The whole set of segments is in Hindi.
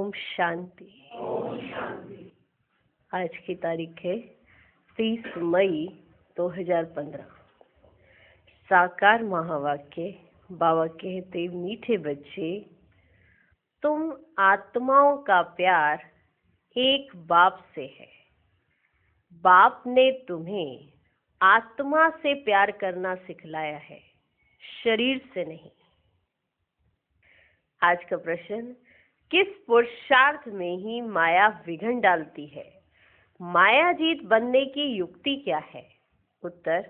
ओम शांति। आज की तारीख है 30 मई 2015। साकार महावाक्य। बाबा कहते, मीठे बच्चे, तुम आत्माओं का प्यार एक बाप से है। बाप ने तुम्हें आत्मा से प्यार करना सिखलाया है, शरीर से नहीं। आज का प्रश्न, किस पुरुषार्थ में ही माया विघ्न डालती है? मायाजीत बनने की युक्ति क्या है? उत्तर,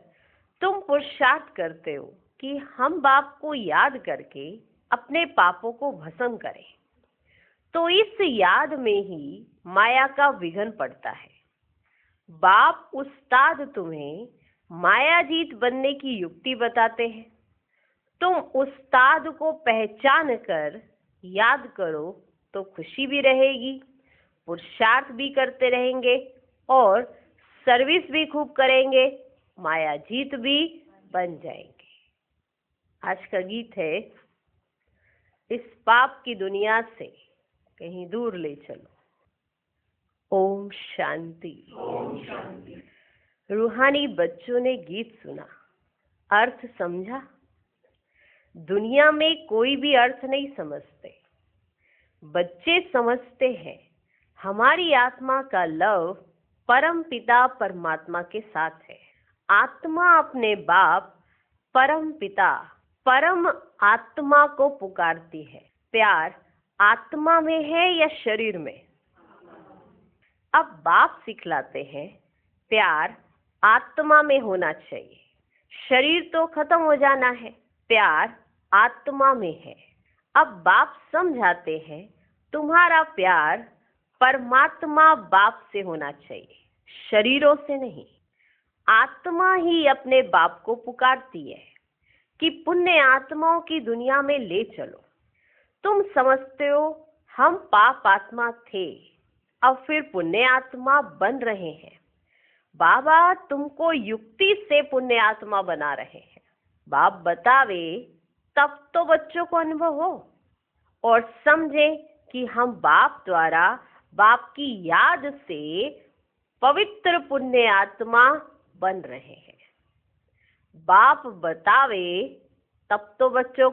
तुम पुरुषार्थ करते हो कि हम बाप को याद करके अपने पापों को भस्म करें, तो इस याद में ही माया का विघ्न पड़ता है। बाप उस्ताद तुम्हें मायाजीत बनने की युक्ति बताते हैं। तुम उस्ताद को पहचान कर याद करो तो खुशी भी रहेगी, पुरुषार्थ भी करते रहेंगे और सर्विस भी खूब करेंगे, मायाजीत भी बन जाएंगे। आज का गीत है, इस पाप की दुनिया से कहीं दूर ले चलो। ओम शांति। रूहानी बच्चों ने गीत सुना, अर्थ समझा? दुनिया में कोई भी अर्थ नहीं समझते, बच्चे समझते हैं। हमारी आत्मा का लव परम पिता परमात्मा के साथ है। आत्मा अपने बाप परम पिता परम आत्मा को पुकारती है। प्यार आत्मा में है या शरीर में? अब बाप सिखलाते हैं, प्यार आत्मा में होना चाहिए। शरीर तो खत्म हो जाना है, प्यार आत्मा में है। अब बाप समझाते हैं, तुम्हारा प्यार परमात्मा बाप से होना चाहिए, शरीरों से नहीं। आत्मा ही अपने बाप को पुकारती है कि पुण्य आत्माओं की दुनिया में ले चलो। तुम समझते हो हम पाप आत्मा थे, अब फिर पुण्य आत्मा बन रहे हैं। बाबा तुमको युक्ति से पुण्य आत्मा बना रहे हैं। बाप बतावे तब तो बच्चों को अनुभव हो और समझे कि हम बाप द्वारा बाप की याद से पवित्र पुण्य आत्मा बन रहे हैं। बाप बतावे तब तो बच्चों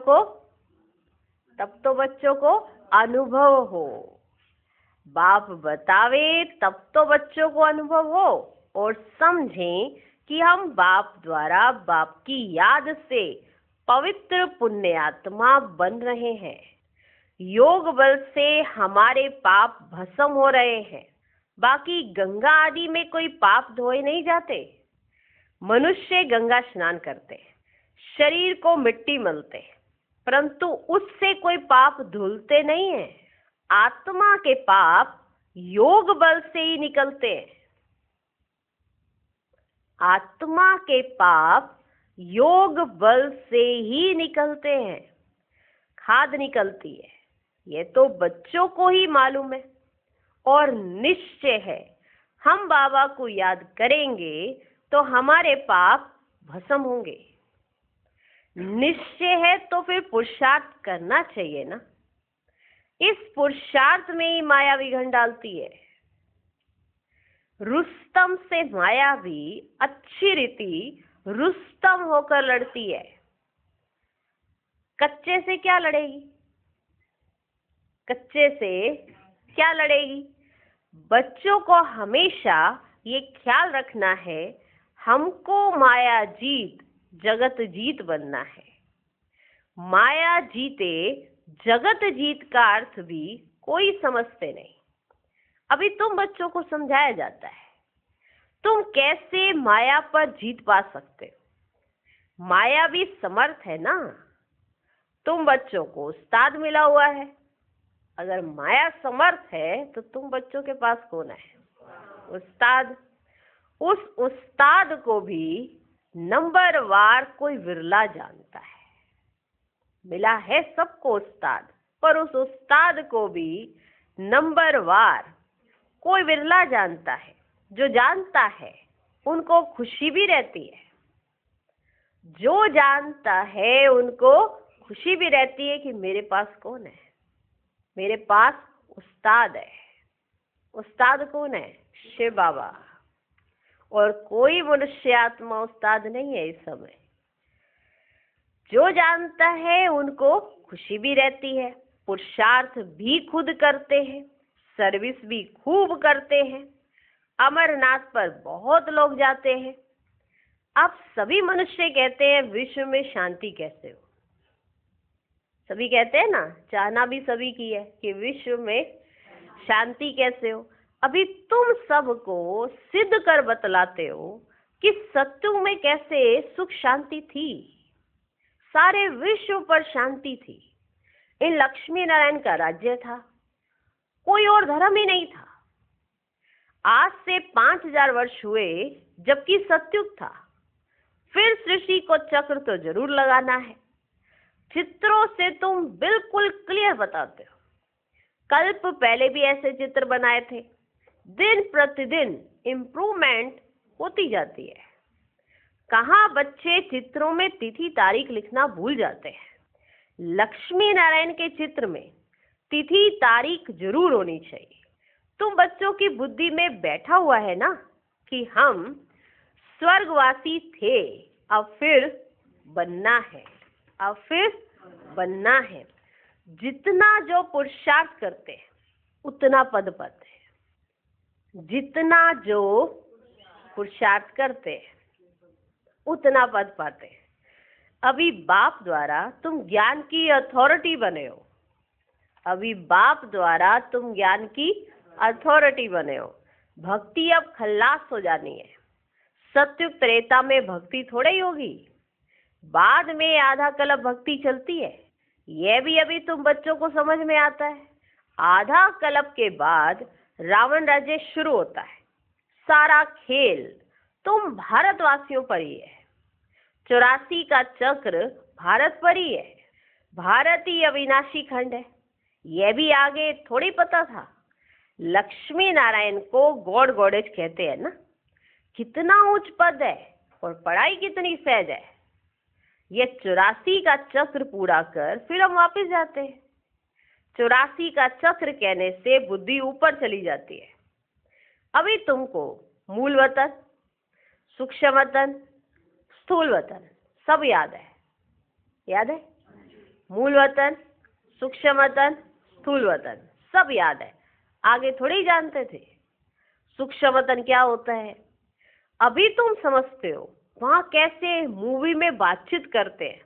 को अनुभव हो। बाप बतावे तब तो बच्चों को अनुभव हो और समझें कि हम बाप द्वारा बाप की याद से पवित्र पुण्य आत्मा बन रहे हैं। योग बल से हमारे पाप भस्म हो रहे हैं। बाकी गंगा आदि में कोई पाप धोए नहीं जाते। मनुष्य गंगा स्नान करते, शरीर को मिट्टी मलते, परंतु उससे कोई पाप धुलते नहीं है। आत्मा के पाप योग बल से ही निकलते हैं। आत्मा के पाप योग बल से ही निकलते हैं, खाद निकलती है। ये तो बच्चों को ही मालूम है और निश्चय है, हम बाबा को याद करेंगे तो हमारे पाप भस्म होंगे। निश्चय है तो फिर पुरुषार्थ करना चाहिए ना। इस पुरुषार्थ में ही माया विघ्न डालती है। रुस्तम से माया भी अच्छी रीति रुस्तम होकर लड़ती है। कच्चे से क्या लड़ेगी? कच्चे से क्या लड़ेगी? बच्चों को हमेशा ये ख्याल रखना है, हमको माया जीत जगत जीत बनना है। माया जीते जगत जीत का अर्थ भी कोई समझते नहीं। अभी तुम बच्चों को समझाया जाता है, तुम कैसे माया पर जीत पा सकते हो। माया भी समर्थ है ना। तुम बच्चों को उस्ताद मिला हुआ है। अगर माया समर्थ है तो तुम बच्चों के पास कौन है? उस्ताद। उस उस्ताद को भी नंबरवार कोई विरला जानता है। मिला है सबको उस्ताद, पर उस उस्ताद को भी नंबरवार कोई विरला जानता है। जो जानता है उनको खुशी भी रहती है। जो जानता है उनको खुशी भी रहती है कि मेरे पास कौन है, मेरे पास उस्ताद है। उस्ताद कौन है? शिव बाबा। और कोई मनुष्य आत्मा उस्ताद नहीं है इस समय। जो जानता है उनको खुशी भी रहती है, पुरुषार्थ भी खुद करते हैं, सर्विस भी खूब करते हैं। अमरनाथ पर बहुत लोग जाते हैं। अब सभी मनुष्य कहते हैं विश्व में शांति कैसे हो। सभी कहते हैं ना, चाहना भी सभी की है कि विश्व में शांति कैसे हो। अभी तुम सबको सिद्ध कर बतलाते हो कि सत्युग में कैसे सुख शांति थी, सारे विश्व पर शांति थी। इन लक्ष्मी नारायण का राज्य था, कोई और धर्म ही नहीं था। आज से 5000 वर्ष हुए जबकि सत्युग था। फिर सृष्टि को चक्र तो जरूर लगाना है। चित्रों से तुम बिल्कुल क्लियर बताते हो। कल्प पहले भी ऐसे चित्र बनाए थे। दिन प्रतिदिन इम्प्रूवमेंट होती जाती है। कहाँ बच्चे चित्रों में तिथि तारीख लिखना भूल जाते हैं। लक्ष्मी नारायण के चित्र में तिथि तारीख जरूर होनी चाहिए। तुम बच्चों की बुद्धि में बैठा हुआ है ना कि हम स्वर्गवासी थे, अब फिर बनना है, अब फिर बनना है। जितना जो पुरुषार्थ करते हैं उतना पद पाते हैं। जितना जो पुरुषार्थ करते हैं उतना पद पाते हैं। अभी बाप द्वारा तुम ज्ञान की अथॉरिटी बने हो। अभी बाप द्वारा तुम ज्ञान की अथॉरिटी बने हो। भक्ति अब खल्लास हो जानी है। सत्युग त्रेता में भक्ति थोड़ी ही होगी। बाद में आधा कल्प भक्ति चलती है। यह भी अभी तुम बच्चों को समझ में आता है। आधा कल्प के बाद रावण राज्य शुरू होता है। सारा खेल तुम भारतवासियों पर ही है। 84 का चक्र भारत पर ही है। भारत ही अविनाशी खंड है। यह भी आगे थोड़ी पता था। लक्ष्मी नारायण को गॉड गॉडेज कहते हैं ना। कितना उच्च पद है और पढ़ाई कितनी सहज है। ये 84 का चक्र पूरा कर फिर हम वापस जाते हैं। 84 का चक्र कहने से बुद्धि ऊपर चली जाती है। अभी तुमको मूल वतन, सूक्ष्म वतन, स्थूल वतन सब याद है। याद है? मूल वतन, सूक्ष्म वतन, स्थूल वतन सब याद है। आगे थोड़ी जानते थे सूक्ष्म वतन क्या होता है। अभी तुम समझते हो वहां कैसे मूवी में बातचीत करते हैं।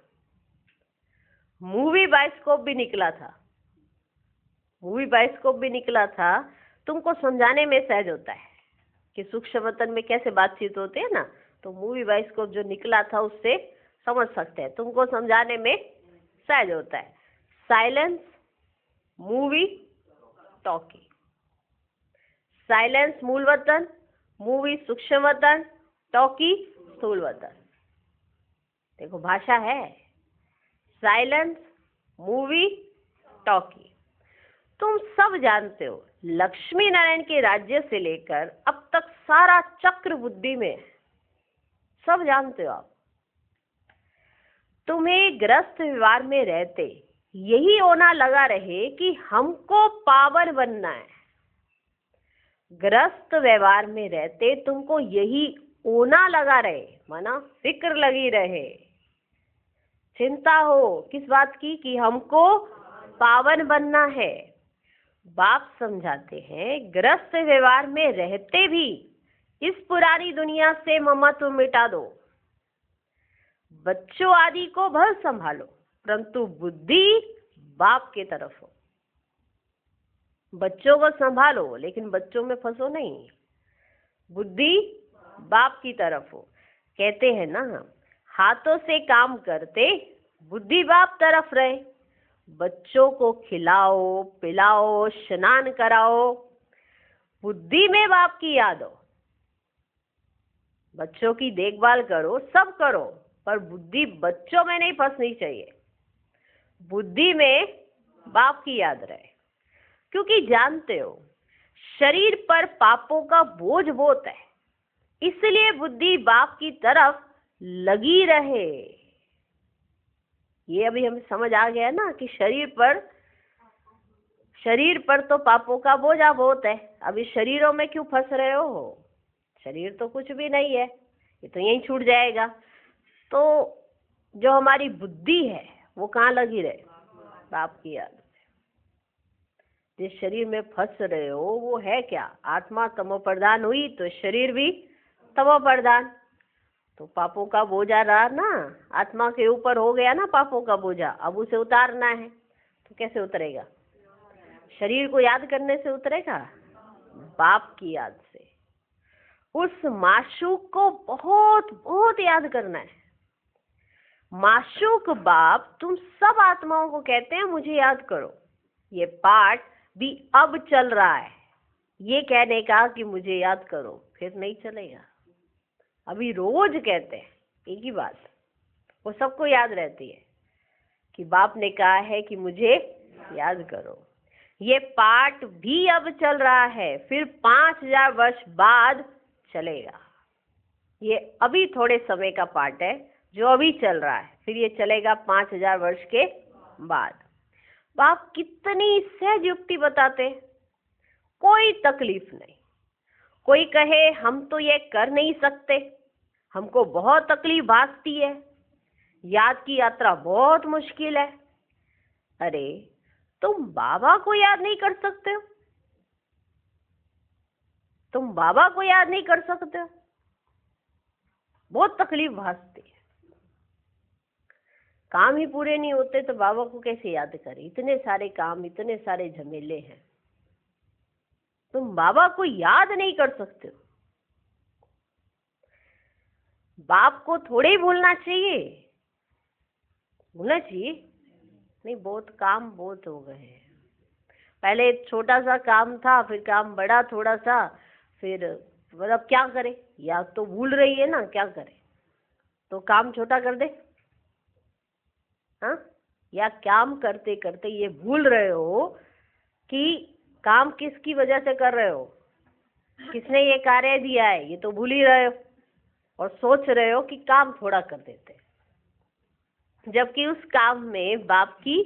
मूवी बाइस्कोप भी निकला था। मूवी बाइस्कोप भी निकला था। तुमको समझाने में सहज होता है कि सूक्ष्म वतन में कैसे बातचीत होती है ना। तो मूवी बाइस्कोप जो निकला था उससे समझ सकते हैं। तुमको समझाने में सहज होता है। Silence, movie, talkie. साइलेंस मूल वतन, मूवी सूक्ष्म वतन, टॉकी स्थूल वतन। देखो भाषा है। Silence, movie, talkie. तुम सब जानते हो लक्ष्मी नारायण के राज्य से लेकर अब तक सारा चक्र बुद्धि में है। सब जानते हो आप। तुम्हें ग्रस्त व्यवहार में रहते यही होना लगा रहे कि हमको पावन बनना है। ग्रस्त व्यवहार में रहते तुमको यही होना लगा रहे, माना फिक्र लगी रहे, चिंता हो किस बात की कि हमको पावन बनना है। बाप समझाते हैं ग्रस्त व्यवहार में रहते भी इस पुरानी दुनिया से ममत्व मिटा दो। बच्चों आदि को भल संभालो परंतु बुद्धि बाप के तरफ हो। बच्चों को संभालो लेकिन बच्चों में फंसो नहीं। बुद्धि बाप की तरफ हो। कहते हैं ना, हाथों से काम करते बुद्धि बाप तरफ रहे। बच्चों को खिलाओ पिलाओ स्नान कराओ, बुद्धि में बाप की याद हो। बच्चों की देखभाल करो, सब करो, पर बुद्धि बच्चों में नहीं फंसनी चाहिए। बुद्धि में बाप की याद रहे। क्योंकि जानते हो शरीर पर पापों का बोझ बहुत है, इसलिए बुद्धि बाप की तरफ लगी रहे। ये अभी हमें समझ आ गया ना कि शरीर पर तो पापों का बोझा बहुत है, अभी शरीरों में क्यों फंस रहे हो? शरीर तो कुछ भी नहीं है, ये तो यहीं छूट जाएगा। तो जो हमारी बुद्धि है वो कहाँ लगी रहे? पाप की याद। जिस शरीर में फंस रहे हो वो है क्या? आत्मा तमो प्रधान हुई तो शरीर भी तमो प्रधान। तो पापों का बोझा रहा ना, आत्मा के ऊपर हो गया ना पापों का बोझा, अब उसे उतारना है। तो कैसे उतरेगा? शरीर को याद करने से उतरेगा? बाप की याद से। उस माशूक को बहुत बहुत याद करना है। माशूक बाप तुम सब आत्माओं को कहते हैं मुझे याद करो। ये पाठ भी अब चल रहा है, ये कहने का कि मुझे याद करो, फिर नहीं चलेगा। अभी रोज कहते हैं एक ही बात, वो सबको याद रहती है कि बाप ने कहा है कि मुझे याद करो। ये पाठ भी अब चल रहा है, फिर 5000 वर्ष बाद चलेगा। ये अभी थोड़े समय का पाठ है जो अभी चल रहा है, फिर ये चलेगा 5000 वर्ष के बाद। बाप कितनी सहज युक्ति बताते, कोई तकलीफ नहीं। कोई कहे हम तो ये कर नहीं सकते, हमको बहुत तकलीफ भासती है, याद की यात्रा बहुत मुश्किल है। अरे तुम बाबा को याद नहीं कर सकते हो? तुम बाबा को याद नहीं कर सकते हो? बहुत तकलीफ भासती है, काम ही पूरे नहीं होते तो बाबा को कैसे याद करें? इतने सारे काम, इतने सारे झमेले हैं, तुम बाबा को याद नहीं कर सकते हो। बाप को थोड़े ही भूलना चाहिए, भूलना चाहिए नहीं, बहुत काम बहुत हो गए हैं। पहले छोटा सा काम था, फिर काम बड़ा थोड़ा सा, फिर मतलब क्या करे? या तो भूल रही है ना, क्या करे? तो काम छोटा कर दे, हाँ? या काम करते करते ये भूल रहे हो कि काम किसकी वजह से कर रहे हो, किसने ये कार्य दिया है, ये तो भूल ही रहे हो। और सोच रहे हो कि काम थोड़ा कर देते, जबकि उस काम में बाप की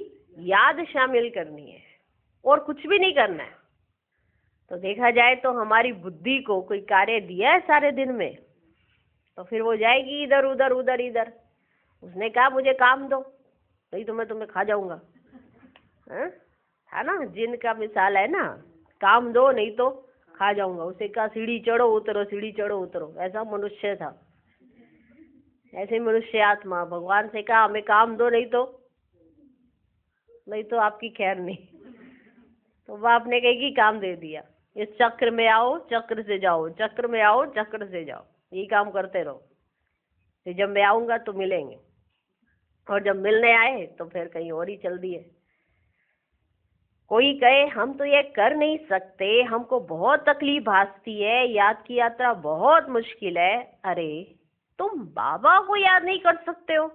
याद शामिल करनी है और कुछ भी नहीं करना है। तो देखा जाए तो हमारी बुद्धि को कोई कार्य दिया है सारे दिन में, तो फिर वो जाएगी इधर उधर उधर इधर। उसने कहा मुझे काम दो, नहीं तो मैं तुम्हें खा जाऊंगा, है ना? जिन का मिसाल है ना, काम दो नहीं तो खा जाऊंगा। उसे कहा सीढ़ी चढ़ो उतरो, सीढ़ी चढ़ो उतरो। ऐसा मनुष्य था, ऐसे मनुष्य आत्मा। भगवान से कहा हमें काम दो, नहीं तो आपकी खैर नहीं। तो बाप ने कही कि काम दे दिया, इस चक्र में आओ चक्र से जाओ, चक्र में आओ चक्र से जाओ, यही काम करते रहो। फिर जब मैं आऊंगा तो मिलेंगे, और जब मिलने आए तो फिर कहीं और ही चल दिए। कोई कहे हम तो ये कर नहीं सकते, हमको बहुत तकलीफ भासती है, याद की यात्रा बहुत मुश्किल है। अरे तुम बाबा को याद नहीं कर सकते हो?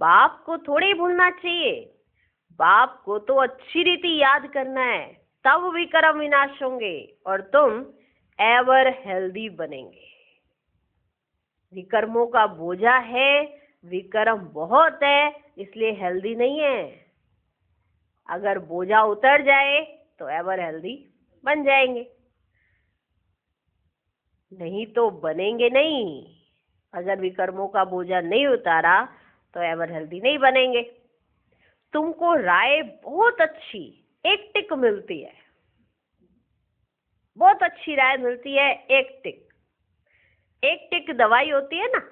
बाप को थोड़े ही भूलना चाहिए, बाप को तो अच्छी रीति याद करना है, तब विक्रम विनाश होंगे और तुम एवर हेल्दी बनेंगे। विक्रमों का बोझा है, विक्रम बहुत है, इसलिए हेल्दी नहीं है। अगर बोझा उतर जाए तो एवर हेल्दी बन जाएंगे, नहीं तो बनेंगे नहीं। अगर विक्रमों का बोझा नहीं उतारा तो एवर हेल्दी नहीं बनेंगे। तुमको राय बहुत अच्छी एक टिक मिलती है, बहुत अच्छी राय मिलती है, एक टिक। एक टिक दवाई होती है ना,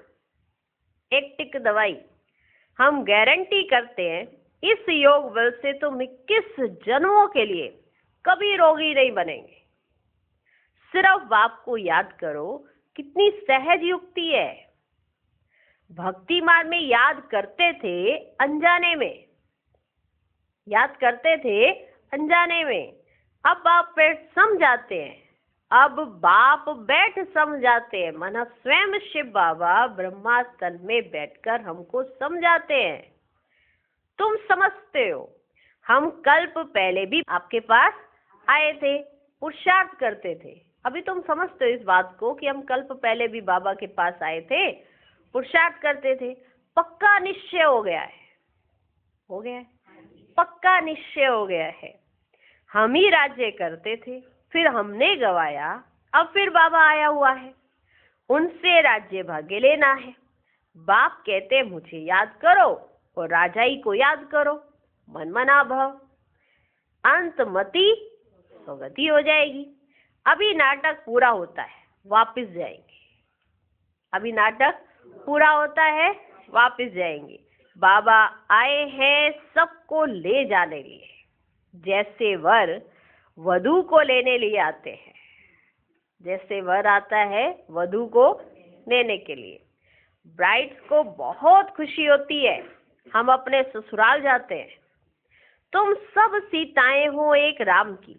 एक टिक दवाई। हम गारंटी करते हैं इस योग बल से तुम 21 जन्मों के लिए कभी रोगी नहीं बनेंगे। सिर्फ बाप को याद करो, कितनी सहज युक्ति है। भक्ति मार्ग में याद करते थे अनजाने में, याद करते थे अनजाने में, अब आप बैठ समझाते हैं, अब बाप बैठ समझाते हैं। माना स्वयं शिव बाबा ब्रह्मा तन में बैठकर हमको समझाते हैं। तुम समझते हो, हम कल्प पहले भी आपके पास आए थे, पुरुषार्थ करते थे। अभी तुम समझते हो इस बात को कि हम कल्प पहले भी बाबा के पास आए थे, पुरुषार्थ करते थे। पक्का निश्चय हो गया है, हो गया है, पक्का निश्चय हो गया है। हम ही राज्य करते थे, फिर हमने गवाया, अब फिर बाबा आया हुआ है, उनसे राज्य भाग्य लेना है। बाप कहते मुझे याद करो और राजाई को याद करो, मन मना भव, अंत मति स्वगति हो जाएगी। अभी नाटक पूरा होता है, वापस जाएंगे। अभी नाटक पूरा होता है, वापस जाएंगे। बाबा आए हैं सबको ले जाने लिए, जैसे वर वधू को लेने लिए आते हैं। जैसे वर आता है वधू को लेने के लिए। ब्राइड्स को बहुत खुशी होती है, हम अपने ससुराल जाते हैं। तुम सब सीताएं हो एक राम की,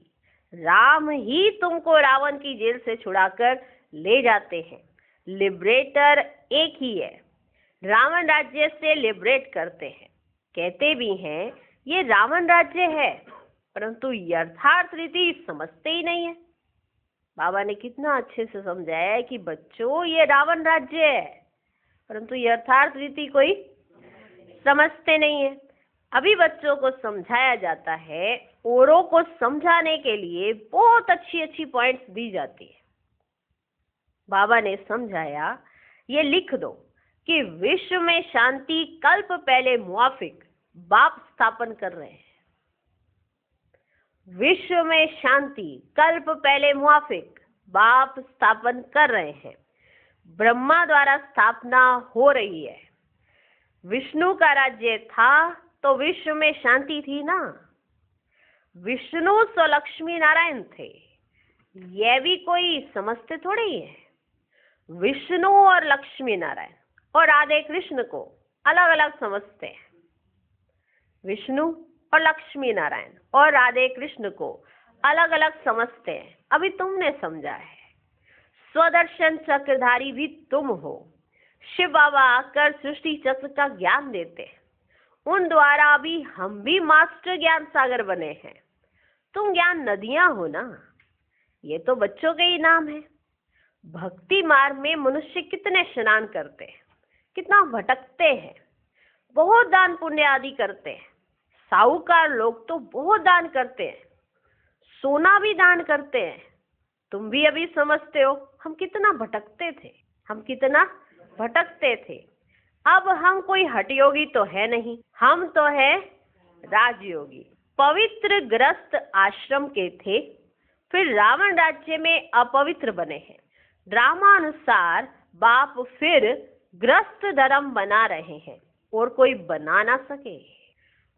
राम ही तुमको रावण की जेल से छुड़ाकर ले जाते हैं। लिबरेटर एक ही है, रावण राज्य से लिबरेट करते हैं। कहते भी हैं ये रावण राज्य है, परंतु यथार्थ रीति समझते ही नहीं है। बाबा ने कितना अच्छे से समझाया है कि बच्चों ये रावण राज्य है, परंतु यथार्थ रीति कोई समझते नहीं है। अभी बच्चों को समझाया जाता है, औरों को समझाने के लिए बहुत अच्छी अच्छी पॉइंट्स दी जाती है। बाबा ने समझाया, ये लिख दो कि विश्व में शांति कल्प पहले मुआफिक बाप स्थापन कर रहे हैं। विश्व में शांति कल्प पहले मुआफिक बाप स्थापन कर रहे हैं। ब्रह्मा द्वारा स्थापना हो रही है। विष्णु का राज्य था तो विश्व में शांति थी ना। विष्णु तो लक्ष्मी नारायण थे, यह भी कोई समझते थोड़े ही है। विष्णु और लक्ष्मी नारायण और राधे कृष्ण को अलग अलग समझते हैं। विष्णु और लक्ष्मी नारायण और राधे कृष्ण को अलग अलग समझते हैं। अभी तुमने समझा है। स्वदर्शन चक्रधारी भी तुम हो। शिव बाबा आकर सृष्टि चक्र का ज्ञान देते हैं, उन द्वारा अभी हम भी मास्टर ज्ञान सागर बने हैं। तुम ज्ञान नदियां हो ना, ये तो बच्चों के ही नाम है। भक्ति मार्ग में मनुष्य कितने स्नान करते हैं, कितना भटकते हैं, बहुत दान पुण्य आदि करते हैं। साहूकार लोग तो बहुत दान करते हैं, सोना भी दान करते हैं। तुम भी अभी समझते हो हम कितना भटकते थे, हम कितना भटकते थे। अब हम कोई हठयोगी तो है नहीं, हम तो है राजयोगी। पवित्र ग्रस्त आश्रम के थे, फिर रावण राज्य में अपवित्र बने हैं। ड्रामानुसार बाप फिर ग्रस्त धर्म बना रहे हैं और कोई बना ना सके।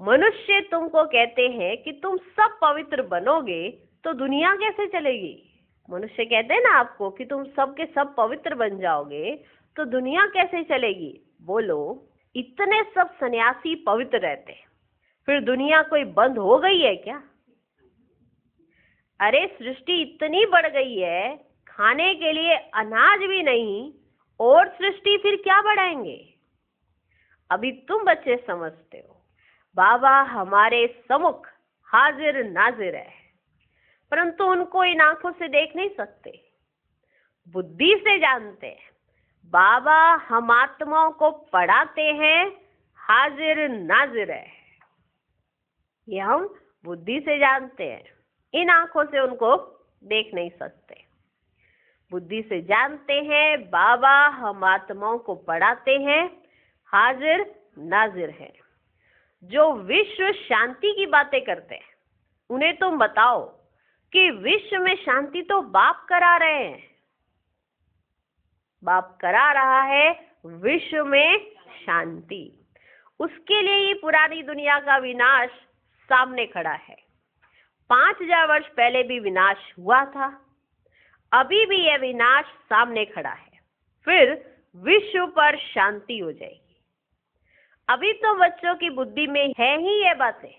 मनुष्य तुमको कहते हैं कि तुम सब पवित्र बनोगे तो दुनिया कैसे चलेगी। मनुष्य कहते हैं ना आपको कि तुम सब के सब पवित्र बन जाओगे तो दुनिया कैसे चलेगी। बोलो, इतने सब सन्यासी पवित्र रहते हैं, फिर दुनिया कोई बंद हो गई है क्या। अरे सृष्टि इतनी बढ़ गई है, खाने के लिए अनाज भी नहीं, और सृष्टि फिर क्या बढ़ाएंगे। अभी तुम बच्चे समझते हो, बाबा हमारे सम्मुख हाजिर नाजिर है, परंतु उनको इन आंखों से देख नहीं सकते, बुद्धि से जानते हैं। बाबा हम आत्माओं को पढ़ाते हैं, हाजिर नाजिर है, ये हम बुद्धि से जानते हैं, इन आंखों से उनको देख नहीं सकते। बुद्धि से जानते हैं बाबा हम आत्माओं को पढ़ाते हैं, हाजिर नाजिर है। जो विश्व शांति की बातें करते हैं उन्हें तुम बताओ कि विश्व में शांति तो बाप करा रहे हैं। बाप करा रहा है विश्व में शांति। उसके लिए ही पुरानी दुनिया का विनाश सामने खड़ा है। 5000 वर्ष पहले भी विनाश हुआ था, अभी भी यह विनाश सामने खड़ा है, फिर विश्व पर शांति हो जाएगी। अभी तो बच्चों की बुद्धि में है ही ये बातें,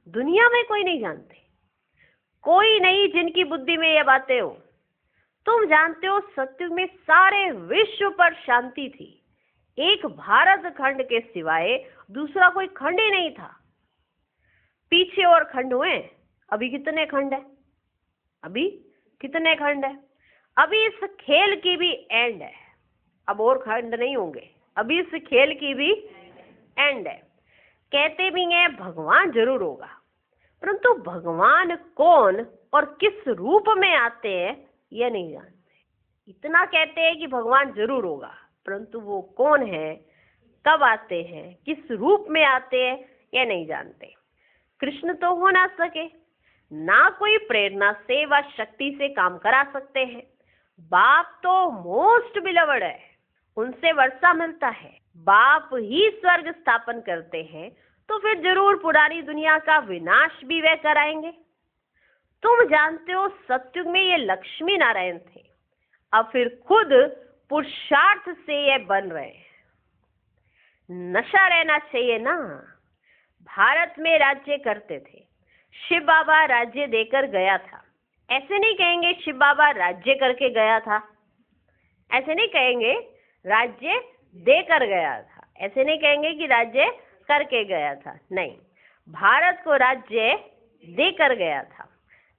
दुनिया में कोई नहीं जानते, कोई नहीं जिनकी बुद्धि में ये बातें हो। तुम जानते हो सत्युग में सारे विश्व पर शांति थी, एक भारत खंड के सिवाय दूसरा कोई खंड ही नहीं था। पीछे और खंड हुए, अभी कितने खंड है, अभी कितने खंड है। अभी इस खेल की भी एंड है, अब और खंड नहीं होंगे, अभी इस खेल की भी एंड है। कहते भी हैं भगवान जरूर होगा, परंतु भगवान कौन और किस रूप में आते हैं यह नहीं जानते। इतना कहते हैं कि भगवान जरूर होगा, परंतु वो कौन है, कब आते हैं, किस रूप में आते हैं यह नहीं जानते। कृष्ण तो हो ना सके, ना कोई प्रेरणा से व शक्ति से काम करा सकते हैं। बाप तो मोस्ट बिलवड है, उनसे वर्षा मिलता है। बाप ही स्वर्ग स्थापन करते हैं, तो फिर जरूर पुरानी दुनिया का विनाश भी वह कराएंगे। तुम जानते हो सतयुग में ये लक्ष्मी नारायण थे, अब फिर खुद पुरुषार्थ से ये बन रहे हैं। नशा रहना चाहिए ना। भारत में राज्य करते थे, शिव बाबा राज्य देकर गया था। ऐसे नहीं कहेंगे शिव बाबा राज्य करके गया था, ऐसे नहीं कहेंगे राज्य देकर गया था, ऐसे नहीं कहेंगे कि राज्य करके गया था। नहीं, भारत को राज्य देकर गया था।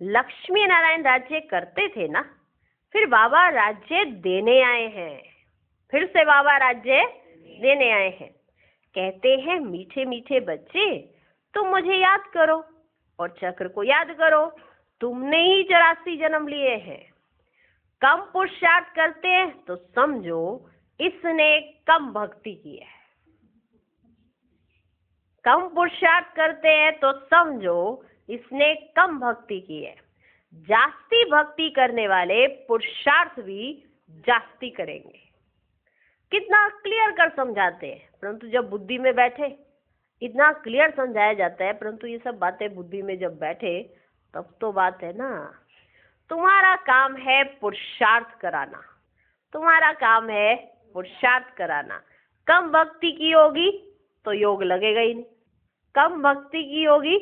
लक्ष्मी नारायण राज्य करते थे ना, फिर बाबा राज्य देने आए हैं, फिर से बाबा राज्य देने आए हैं। कहते हैं मीठे मीठे बच्चे तुम मुझे याद करो और चक्र को याद करो, तुमने ही 84 जन्म लिए हैं। कम पुरुषार्थ करते हैं तो समझो इसने कम भक्ति की है, कम पुरुषार्थ करते हैं तो समझो इसने कम भक्ति की है। जास्ती भक्ति करने वाले पुरुषार्थ भी जास्ती करेंगे। कितना क्लियर कर समझाते हैं, परंतु जब बुद्धि में बैठे इतना क्लियर समझाया जाता है, परंतु ये सब बातें बुद्धि में जब बैठे तब तो बात है ना। तुम्हारा काम है पुरुषार्थ कराना, तुम्हारा काम है पुरुषार्थ कराना। कम भक्ति की होगी तो योग लगेगा ही नहीं, कम भक्ति की होगी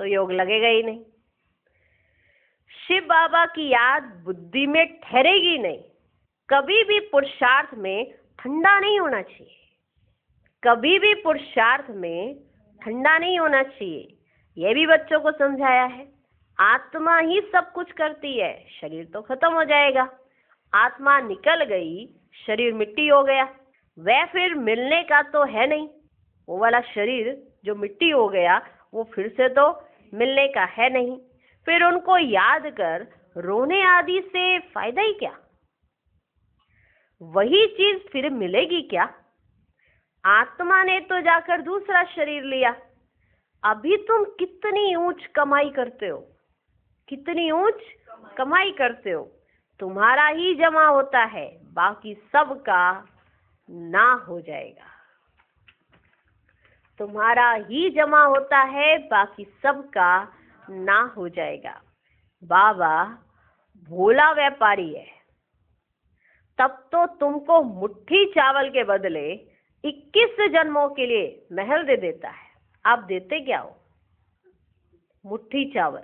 तो योग लगेगा ही नहीं। शिव बाबा की याद बुद्धि में ठहरेगी नहीं। कभी भी पुरुषार्थ में ठंडा नहीं होना चाहिए, कभी भी पुरुषार्थ में ठंडा नहीं होना चाहिए। यह भी बच्चों को समझाया है। आत्मा ही सब कुछ करती है, शरीर तो खत्म हो जाएगा। आत्मा निकल गई, शरीर मिट्टी हो गया, वह फिर मिलने का तो है नहीं। वो वाला शरीर जो मिट्टी हो गया वो फिर से तो मिलने का है नहीं। फिर उनको याद कर रोने आदि से फायदा ही क्या? वही चीज फिर मिलेगी क्या? आत्मा ने तो जाकर दूसरा शरीर लिया। अभी तुम कितनी ऊंच कमाई करते हो, कितनी ऊंच कमाई करते हो। तुम्हारा ही जमा होता है, बाकी सबका ना हो जाएगा। तुम्हारा ही जमा होता है, बाकी सबका ना हो जाएगा। बाबा भोला व्यापारी है, तब तो तुमको मुट्ठी चावल के बदले 21 जन्मों के लिए महल दे देता है। आप देते क्या हो? मुट्ठी चावल,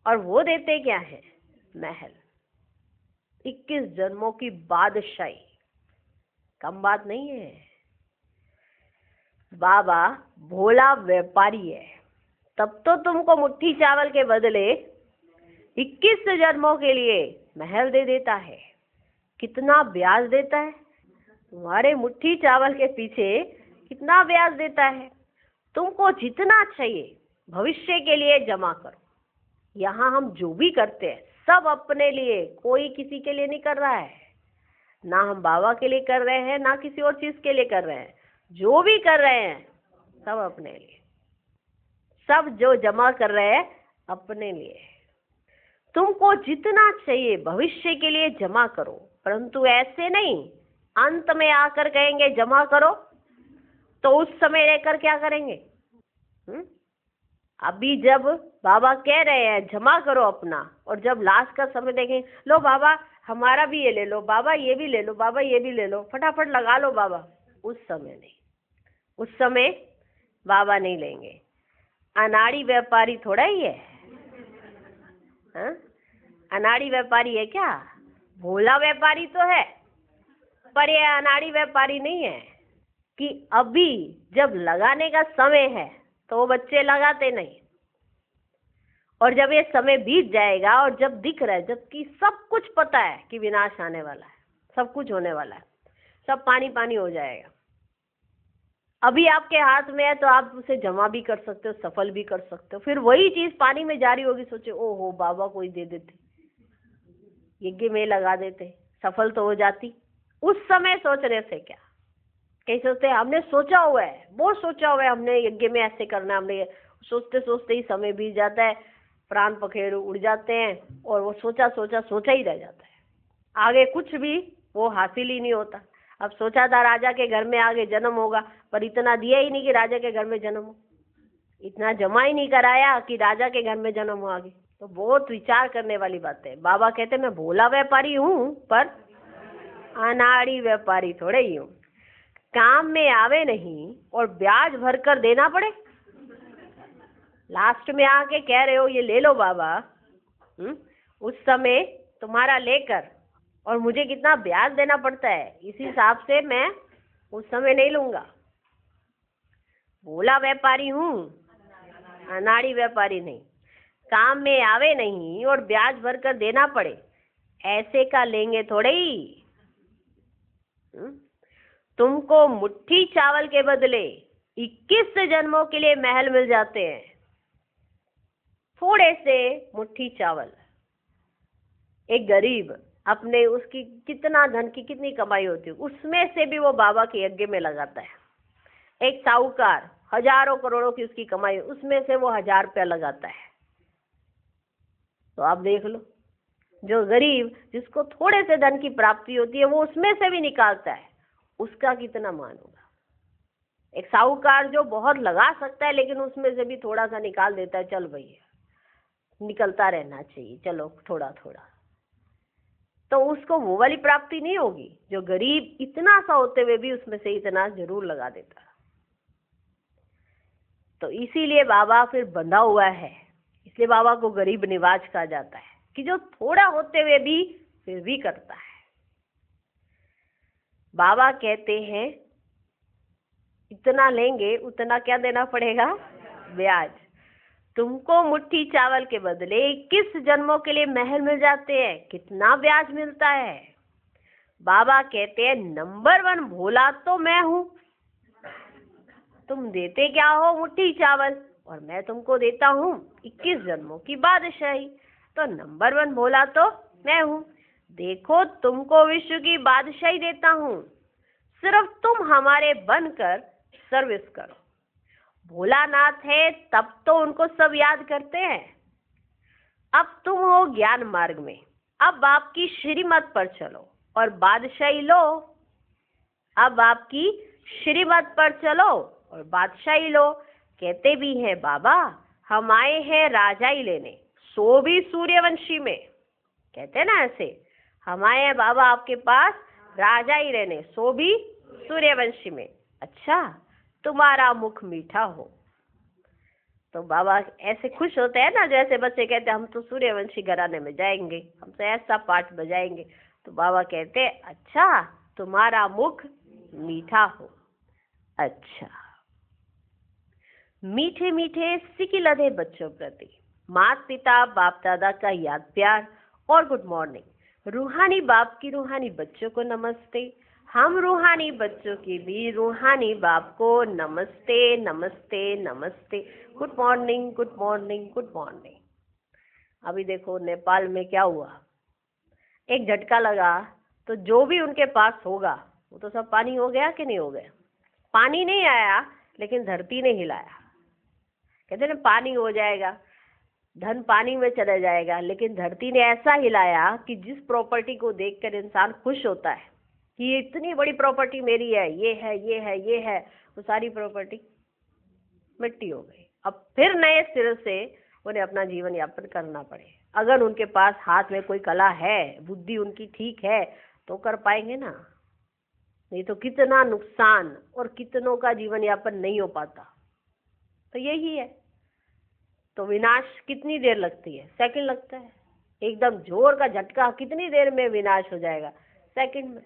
और वो देते क्या है? महल। 21 जन्मों की बादशाही कम बात नहीं है। बाबा भोला व्यापारी है, तब तो तुमको मुट्ठी चावल के बदले 21 जन्मों के लिए महल दे देता है। कितना ब्याज देता है? तुम्हारे मुट्ठी चावल के पीछे कितना ब्याज देता है? तुमको जितना चाहिए भविष्य के लिए जमा करो। यहाँ हम जो भी करते हैं सब अपने लिए, कोई किसी के लिए नहीं कर रहा है। ना हम बाबा के लिए कर रहे हैं, ना किसी और चीज के लिए कर रहे हैं। जो भी कर रहे हैं सब अपने लिए, सब जो जमा कर रहे हैं अपने लिए। तुमको जितना चाहिए भविष्य के लिए जमा करो, परंतु ऐसे नहीं अंत में आकर कहेंगे जमा करो, तो उस समय रहकर क्या करेंगे? अभी जब बाबा कह रहे हैं जमा करो अपना, और जब लास्ट का समय देखें, लो बाबा हमारा भी ये ले लो, बाबा ये भी ले लो, बाबा ये भी ले लो, फटाफट लगा लो बाबा, उस समय नहीं, उस समय बाबा नहीं लेंगे। अनाड़ी व्यापारी थोड़ा ही है, हाँ? अनाड़ी व्यापारी है क्या? भोला व्यापारी तो है, पर ये अनाड़ी व्यापारी नहीं है कि अभी जब लगाने का समय है तो वो बच्चे लगाते नहीं, और जब ये समय बीत जाएगा और जब दिख रहा है, जबकि सब कुछ पता है कि विनाश आने वाला है, सब कुछ होने वाला है, सब पानी पानी हो जाएगा, अभी आपके हाथ में है तो आप उसे जमा भी कर सकते हो, सफल भी कर सकते हो। फिर वही चीज पानी में जा रही होगी, सोचे ओहो बाबा कोई दे देते, यज्ञ में लगा देते, सफल तो हो जाती। उस समय सोचने से क्या, कहीं सोचते हैं हमने सोचा हुआ है, बहुत सोचा हुआ है हमने, यज्ञ में ऐसे करना है हमने, सोचते सोचते ही समय बीत जाता है, प्राण पखेरु उड़ जाते हैं और वो सोचा सोचा सोचा ही रह जाता है, आगे कुछ भी वो हासिल ही नहीं होता। अब सोचा था राजा के घर में आगे जन्म होगा, पर इतना दिया ही नहीं कि राजा के घर में जन्म हो, इतना जमा ही नहीं कराया कि राजा के घर में जन्म हो आगे। तो बहुत विचार करने वाली बात है। बाबा कहते मैं भोला व्यापारी हूँ पर अनाड़ी व्यापारी थोड़े ही हूँ। काम में आवे नहीं और ब्याज भर कर देना पड़े, लास्ट में आके कह रहे हो ये ले लो बाबा, उस समय तुम्हारा लेकर और मुझे कितना ब्याज देना पड़ता है, इस हिसाब से मैं उस समय नहीं लूंगा। भोला व्यापारी हूँ, अनाड़ी व्यापारी नहीं। काम में आवे नहीं और ब्याज भर कर देना पड़े, ऐसे का लेंगे थोड़े ही। तुमको मुट्ठी चावल के बदले 21 जन्मों के लिए महल मिल जाते हैं। थोड़े से मुट्ठी चावल, एक गरीब अपने उसकी कितना धन की कितनी कमाई होती है, उसमें से भी वो बाबा के यज्ञ में लगाता है। एक साहूकार हजारों करोड़ों की उसकी कमाई, उसमें से वो 1000 रुपया लगाता है। तो आप देख लो, जो गरीब जिसको थोड़े से धन की प्राप्ति होती है वो उसमें से भी निकालता है, उसका कितना मान होगा। एक साहूकार जो बहुत लगा सकता है लेकिन उसमें से भी थोड़ा सा निकाल देता है, चल भैया निकलता रहना चाहिए, चलो थोड़ा थोड़ा, तो उसको वो वाली प्राप्ति नहीं होगी। जो गरीब इतना सा होते हुए भी उसमें से इतना जरूर लगा देता। तो इसीलिए बाबा फिर बंधा हुआ है, इसलिए बाबा को गरीब निवाज कहा जाता है कि जो थोड़ा होते हुए भी फिर भी करता है। बाबा कहते हैं इतना लेंगे उतना क्या देना पड़ेगा, ब्याज। तुमको मुट्ठी चावल के बदले 21 जन्मों के लिए महल मिल जाते हैं, कितना ब्याज मिलता है। बाबा कहते हैं नंबर 1 भोला तो मैं हूं, तुम देते क्या हो मुट्ठी चावल और मैं तुमको देता हूं 21 जन्मों की बादशाही, तो नंबर 1 भोला तो मैं हूं। देखो तुमको विश्व की बादशाही देता हूं, सिर्फ तुम हमारे बनकर सर्विस करो। भोलानाथ है तब तो उनको सब याद करते हैं। अब तुम हो ज्ञान मार्ग में, अब आपकी श्रीमत पर चलो और बादशाही लो। अब आपकी श्रीमत पर चलो और बादशाही लो। कहते भी हैं बाबा हम आए हैं राजा ही लेने, सो भी सूर्यवंशी में। कहते हैं ना ऐसे, हम आए हैं बाबा आपके पास राजा ही लेने, सो भी सूर्यवंशी में। अच्छा तुम्हारा मुख मीठा हो। तो बाबा ऐसे खुश होते हैं ना, जैसे बच्चे कहते हैं हम तो सूर्यवंशी घराने में जाएंगे, हम तो ऐसा पाठ बजाएंगे। तो बाबा कहते हैं अच्छा तुम्हारा मुख मीठा हो। अच्छा, मीठे मीठे सिकिलधे बच्चों प्रति माता पिता बाप दादा का याद प्यार और गुड मॉर्निंग। रूहानी बाप की रूहानी बच्चों को नमस्ते। हम रूहानी बच्चों की भी रूहानी बाप को नमस्ते नमस्ते नमस्ते। Good morning good morning good morning. अभी देखो नेपाल में क्या हुआ, एक झटका लगा तो जो भी उनके पास होगा वो तो सब पानी हो गया कि नहीं हो गया। पानी नहीं आया लेकिन धरती ने हिलाया। कहते ना पानी हो जाएगा, धन पानी में चला जाएगा, लेकिन धरती ने ऐसा हिलाया कि जिस प्रॉपर्टी को देखकर इंसान खुश होता है कि ये इतनी बड़ी प्रॉपर्टी मेरी है, ये है ये है ये है, वो सारी प्रॉपर्टी मिट्टी हो गई। अब फिर नए सिरे से उन्हें अपना जीवन यापन करना पड़े। अगर उनके पास हाथ में कोई कला है, बुद्धि उनकी ठीक है तो कर पाएंगे ना, नहीं तो कितना नुकसान और कितनों का जीवन यापन नहीं हो पाता। तो यही है। तो विनाश कितनी देर लगती है, सेकंड लगता है। एकदम जोर का झटका कितनी देर में विनाश हो जाएगा, सेकंड में।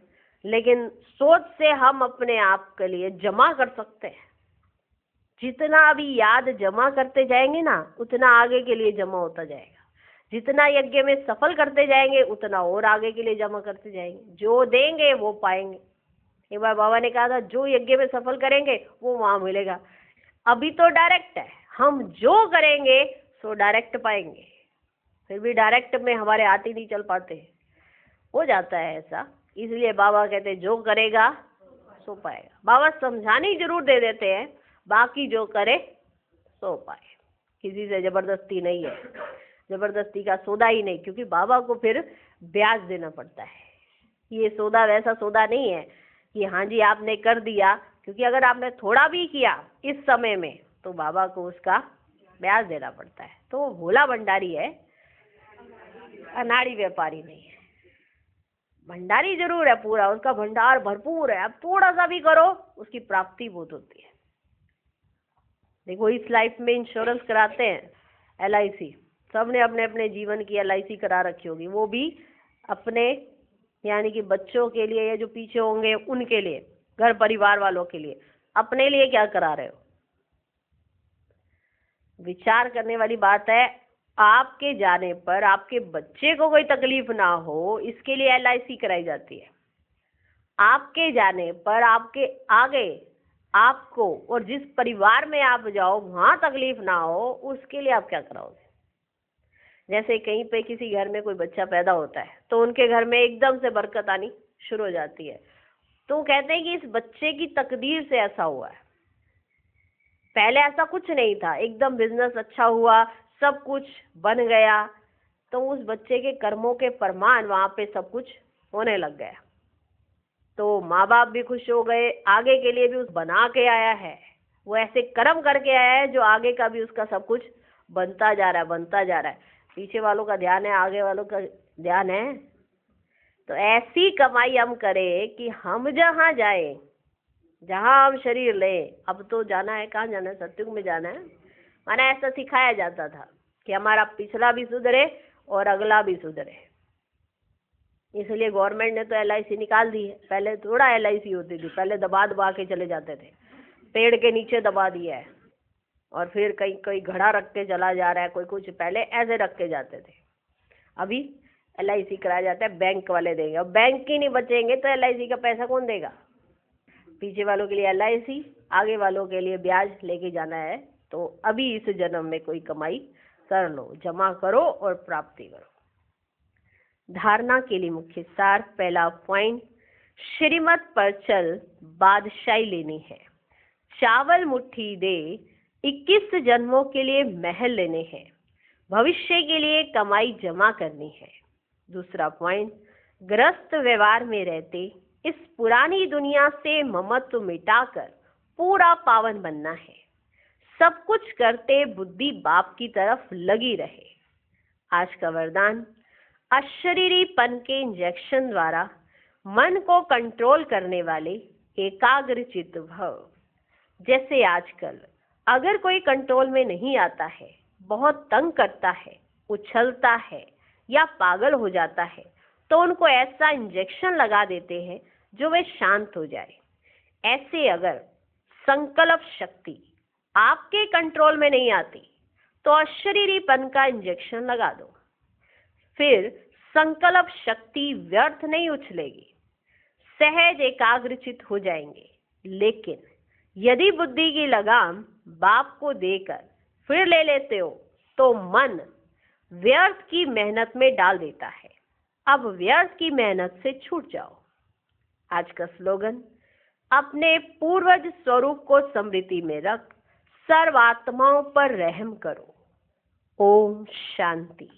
लेकिन सोच से हम अपने आप के लिए जमा कर सकते हैं। जितना अभी याद जमा करते जाएंगे ना उतना आगे के लिए जमा होता जाएगा। जितना यज्ञ में सफल करते जाएंगे उतना और आगे के लिए जमा करते जाएंगे। जो देंगे वो पाएंगे। एक बार बाबा ने कहा था जो यज्ञ में सफल करेंगे वो वहां मिलेगा। अभी तो डायरेक्ट है, हम जो करेंगे सो डायरेक्ट पाएंगे। फिर भी डायरेक्ट में हमारे हाथ ही नहीं चल पाते, हो जाता है ऐसा। इसलिए बाबा कहते हैं जो करेगा सो पाएगा। बाबा समझाने जरूर दे देते हैं, बाकी जो करे सो पाए। किसी से जबरदस्ती नहीं है, जबरदस्ती का सौदा ही नहीं, क्योंकि बाबा को फिर ब्याज देना पड़ता है। ये सौदा वैसा सौदा नहीं है कि हाँ जी आपने कर दिया, क्योंकि अगर आपने थोड़ा भी किया इस समय में तो बाबा को उसका ब्याज देना पड़ता है। तो वो भोला भंडारी है, अनाड़ी व्यापारी नहीं है। भंडारी जरूर है, पूरा उसका भंडार भरपूर है, अब थोड़ा सा भी करो उसकी प्राप्ति बहुत होती है। देखो इस लाइफ में इंश्योरेंस कराते हैं, LIC, सबने अपने अपने जीवन की LIC करा रखी होगी, वो भी अपने यानी कि बच्चों के लिए या जो पीछे होंगे उनके लिए, घर परिवार वालों के लिए। अपने लिए क्या करा रहे हो? विचार करने वाली बात है। आपके जाने पर आपके बच्चे को कोई तकलीफ ना हो इसके लिए LIC कराई जाती है। आपके जाने पर आपके आगे आपको और जिस परिवार में आप जाओ वहां तकलीफ ना हो उसके लिए आप क्या कराओगे? जैसे कहीं पे किसी घर में कोई बच्चा पैदा होता है तो उनके घर में एकदम से बरकत आनी शुरू हो जाती है, तो कहते हैं कि इस बच्चे की तकदीर से ऐसा हुआ है। पहले ऐसा कुछ नहीं था, एकदम बिजनेस अच्छा हुआ, सब कुछ बन गया, तो उस बच्चे के कर्मों के प्रमाण वहां पे सब कुछ होने लग गया। तो माँ बाप भी खुश हो गए, आगे के लिए भी उस बना के आया है, वो ऐसे कर्म करके आया है जो आगे का भी उसका सब कुछ बनता जा रहा है, बनता जा रहा है। पीछे वालों का ध्यान है, आगे वालों का ध्यान है। तो ऐसी कमाई हम करें कि हम जहाँ जाए, जहाँ हम शरीर ले, अब तो जाना है, कहाँ जाना है? सत्युग में जाना है। माना ऐसा सिखाया जाता था कि हमारा पिछला भी सुधरे और अगला भी सुधरे। इसलिए गवर्नमेंट ने तो LIC निकाल दी है। पहले थोड़ा LIC होती थी, पहले दबा दबा के चले जाते थे, पेड़ के नीचे दबा दिया है, और फिर कहीं कहीं घड़ा रख के चला जा रहा है, कोई कुछ, पहले ऐसे रख के जाते थे। अभी LIC कराया जाता है, बैंक वाले देंगे। अब बैंक ही नहीं बचेंगे तो LIC का पैसा कौन देगा? पीछे वालों के लिए LIC, आगे वालों के लिए ब्याज लेके जाना है। तो अभी इस जन्म में कोई कमाई कर लो, जमा करो और प्राप्ति करो। धारणा के लिए मुख्य सार, पहला पॉइंट, श्रीमत पर चल बादशाही लेनी है। चावल मुट्ठी दे, 21 जन्मों के लिए महल लेने हैं। भविष्य के लिए कमाई जमा करनी है। दूसरा पॉइंट, ग्रस्त व्यवहार में रहते इस पुरानी दुनिया से ममत्व मिटाकर पूरा पावन बनना है। सब कुछ करते बुद्धि बाप की तरफ लगी रहे। आज का वरदान, अशरीरीपन के इंजेक्शन द्वारा मन को कंट्रोल करने वाले एकाग्र चित्त भव। जैसे आजकल अगर कोई कंट्रोल में नहीं आता है, बहुत तंग करता है, उछलता है या पागल हो जाता है, तो उनको ऐसा इंजेक्शन लगा देते हैं जो वे शांत हो जाए। ऐसे अगर संकल्प शक्ति आपके कंट्रोल में नहीं आती तो अशरीरीपन का इंजेक्शन लगा दो, फिर संकल्प शक्ति व्यर्थ नहीं उछलेगी, सहज एकाग्रचित हो जाएंगे। लेकिन यदि बुद्धि की लगाम बाप को देकर फिर ले लेते हो तो मन व्यर्थ की मेहनत में डाल देता है। अब व्यर्थ की मेहनत से छूट जाओ। आज का स्लोगन, अपने पूर्वज स्वरूप को स्मृति में रख सर्व आत्माओं पर रहम करो। ओम शांति।